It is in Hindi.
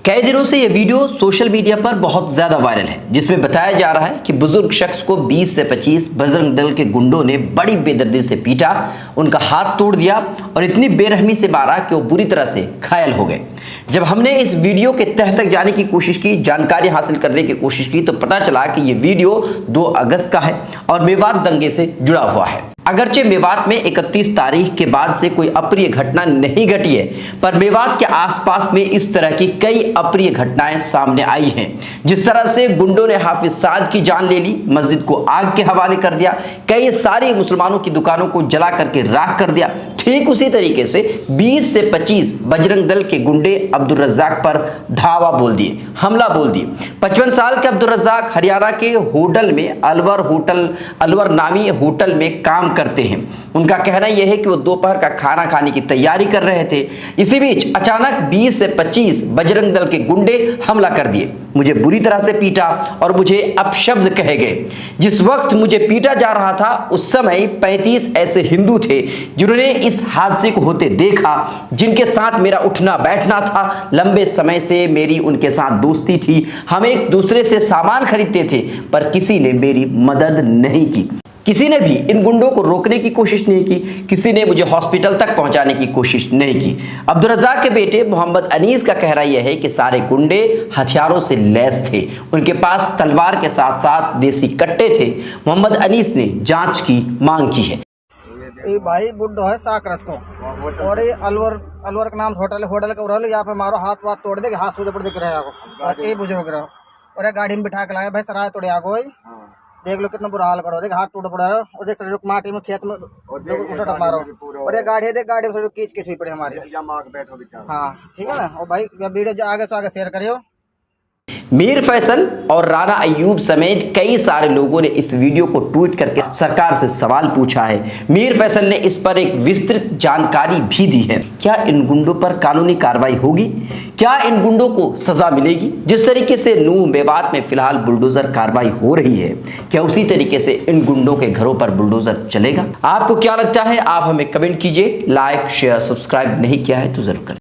कई दिनों से यह वीडियो सोशल मीडिया पर बहुत ज्यादा वायरल है, जिसमें बताया जा रहा है कि बुजुर्ग शख्स को 20 से 25 बजरंग दल के गुंडों ने बड़ी बेदर्दी से पीटा, उनका हाथ तोड़ दिया और इतनी बेरहमी से मारा कि वो बुरी तरह से घायल हो गए। जब हमने इस वीडियो के तह तक जाने की कोशिश की, जानकारी हासिल करने की कोशिश की, तो पता चला कि यह वीडियो 2 अगस्त का है और मेवात दंगे से जुड़ा हुआ है। अगरचे मेवात में 31 तारीख के बाद से कोई अप्रिय घटना नहीं घटी है, पर मेवात के आसपास में इस तरह की कई अप्रिय घटनाएं सामने आई हैं। जिस तरह से गुंडों ने हाफिज साद की जान ले ली, मस्जिद को आग के हवाले कर दिया, कई सारी मुसलमानों की दुकानों को जला करके राख कर दिया, ठीक उसी तरीके से 20 से 25 बजरंग दल के गुंडे अब्दुल रज्जाक पर धावा बोल दिए, हमला बोल दिए। 55 साल के अब्दुल रज्जाक हरियाणा के होटल में अलवर नामी होटल में काम करते हैं। उनका कहना यह है कि वो दोपहर का खाना खाने की तैयारी कर रहे थे। इसी बीच अचानक 20 से 25 बजरंग दल के गुंडे हमला कर दिए, मुझे बुरी तरह से पीटा और मुझे अपशब्द कहे गए। जिस वक्त मुझे पीटा जा रहा था उस समय 35 ऐसे हिंदू थे जिन्होंने इस हादसे को होते देखा, जिनके साथ मेरा उठना बैठना था। लंबे समय से मेरी उनके साथ दोस्ती थी, हम एक दूसरे से सामान खरीदते थे, पर किसी ने मेरी मदद नहीं की। किसी ने भी इन गुंडों को रोकने की कोशिश नहीं की, किसी ने मुझे हॉस्पिटल तक पहुंचाने की कोशिश नहीं की। अब्दुल रज्जाक के बेटे मोहम्मद अनीस का कहना यह है कि सारे गुंडे हथियारों से लैस थे, उनके पास तलवार के साथ साथ देसी कट्टे थे। मोहम्मद अनीस ने जांच की मांग की है। ये भाई बुड्ढो है साकरस को, और ये अलवर का नाम होटल का उड़ल, यहाँ पे मारो हाथ वाथ तोड़ दे, हाथ सूधे पड़ दिख रहे हैं और ये बुजुर्ग रहो, और गाड़ी में बिठा के लाए भाई सराय तोड़े आगो। देख लो कितना बुरा हाल करो, देख हाथ टूट पड़ा है, और देख माटी में खेत में उठा मारो, और ये गाड़ी देख गाड़ी में कीच के सुई पड़े हमारे। हाँ ठीक है ना। और भाई वीडियो आगे से आगे शेयर करियो। मीर फैसल और राना अयूब समेत कई सारे लोगों ने इस वीडियो को ट्वीट करके सरकार से सवाल पूछा है। मीर फैसल ने इस पर एक विस्तृत जानकारी भी दी है। क्या इन गुंडों पर कानूनी कार्रवाई होगी? क्या इन गुंडों को सजा मिलेगी? जिस तरीके से नूह मेवात में फिलहाल बुलडोजर कार्रवाई हो रही है, क्या उसी तरीके से इन गुंडों के घरों पर बुलडोजर चलेगा? आपको क्या लगता है? आप हमें कमेंट कीजिए। लाइक शेयर सब्सक्राइब नहीं किया है तो जरूर करें।